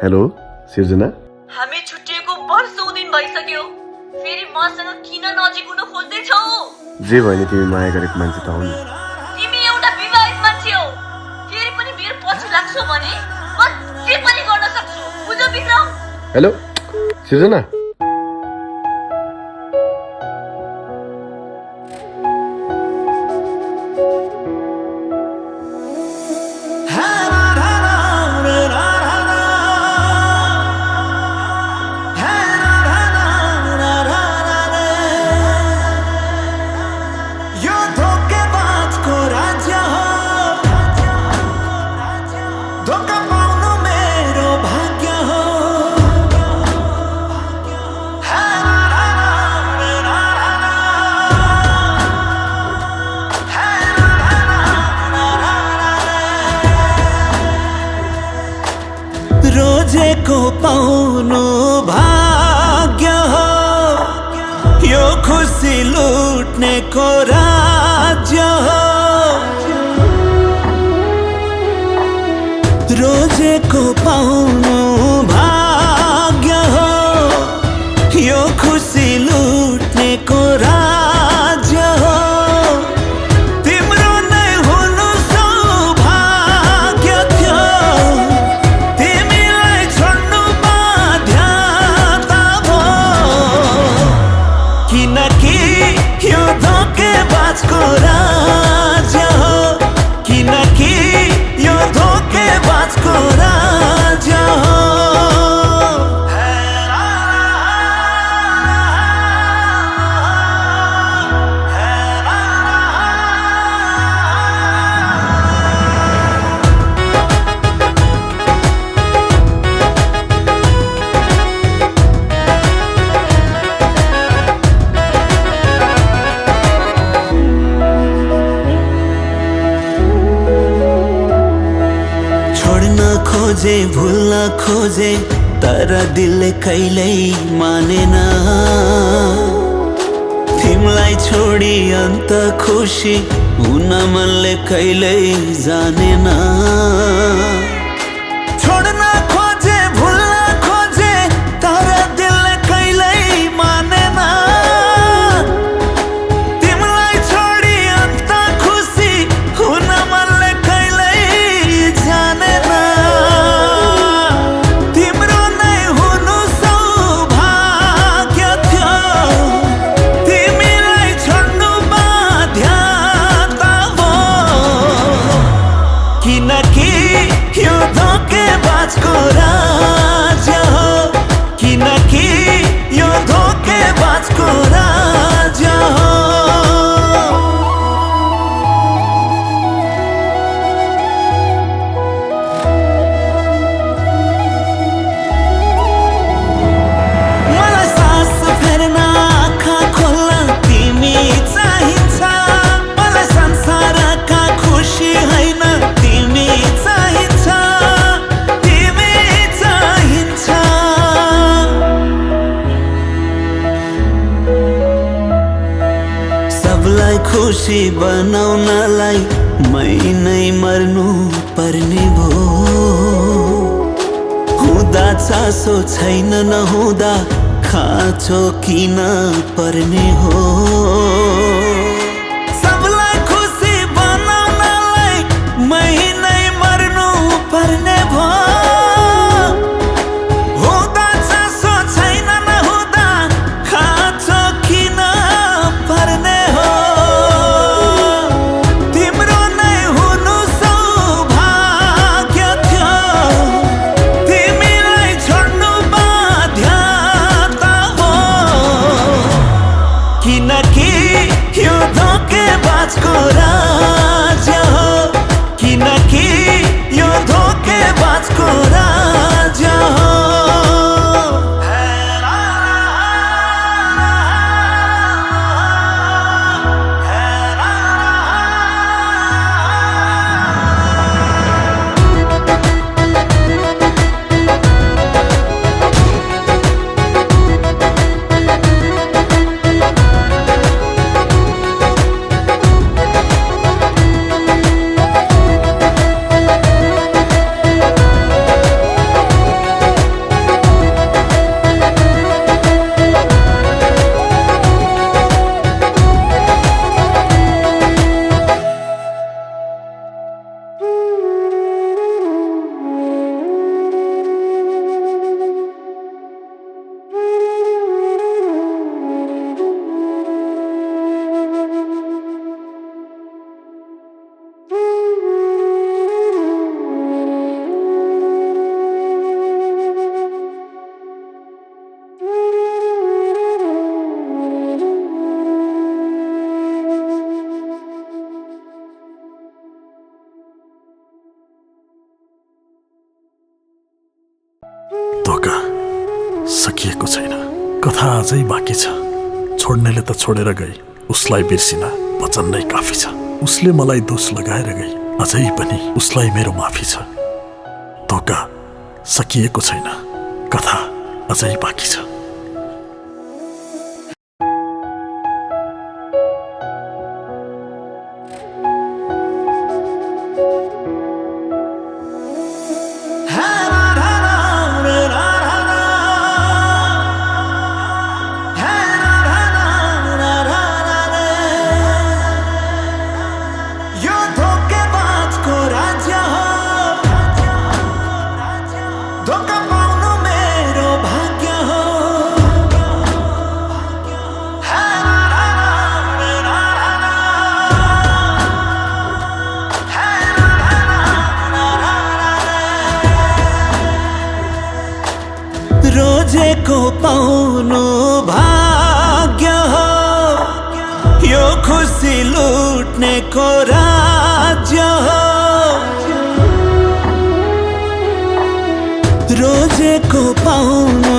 Hello सिर्जना, हामी छुट्टिएको वर्षौं दिन भइसक्यो। फेरि मसँग किन नजिक हुन खोज्दैछौ? जे भयो नि तिमी माया गरेको मान्छे त हो नि। तिमी एउटा विवाहित मान्छे हौ। फेरि पनि मेरो पछि लाग्छौ भने म जे पनि गर्न सक्छु। बुझ विक्रम? हेलो सिर्जना, रोजेको पाउनु भाग्य हो, यो खुसी लुट्नेको राज्य हो। रोजेको पाउनु भाग्य हो, यो खुसी लुट्नेको राज्य हो। तिम्रो नै हुनु सौभाग्य थियो, तिमीलाई छोड्नु बाध्यता भयो। किनकि यो धोकेबाजको राज्य हो, किनकि यो धोकेबाजको राज्य हो। खोजे भुल्न खोजे तर दिलले कहिल्यै मानेन। तिमीलाई छोडी अन्त खुसी हुन मनले कहिल्यै जानेन। छोड्न खोजे भुल्न खोजे तर दिलले कहिल्यै मानेन। तिमीलाई छोडी अन्त खुसी हुन मनले कहिल्यै जानेन। किनकि यो धोकेबाजको राज्य हो, किनकि यो धोकेबाजको राज्य हो। मलाई सास फेर्न आँखा खोल्न तिमी चाहिन्छ, मलाई संसारका खुसी होइन तिमी चाहिन्छ, तिमी चाहिन्छ। सबलाई खुसी बनाउनलाई मै नै मर्नु पर्ने भो। हुँदा चासो छैन नहुँदा खाँचो किन पर्ने हो। सबलाई खुसी बनाउनलाई मै नै मर्नु पर्ने भो। हुँदा चासो छैन नहुँदा खाँचो किन पर्ने हो। तिम्रो नै हुनु सौभाग्य थियो, तिमीलाई छोड्नु बाध्यता भयो। किनकि धोका सकिएको छैन, कथा अझै बाँकी छ। छोड्नेले त छोडेर गई, उसलाई बिर्सिन वचन नै काफी छ। उसले मलाई दोष लगाएर गई, अझै पनि उसलाई मेरो माफी छ। धोका सकिएको छैन, कथा अझै बाँकी छ। यो धोकेबाजको राज्य हो, धोका पाउनु मेरो भाग्य हो। रोजेको पाउनु भाग्य हो, यो खुसी लुट्नेको राज्य हो। रोजेको पाउनु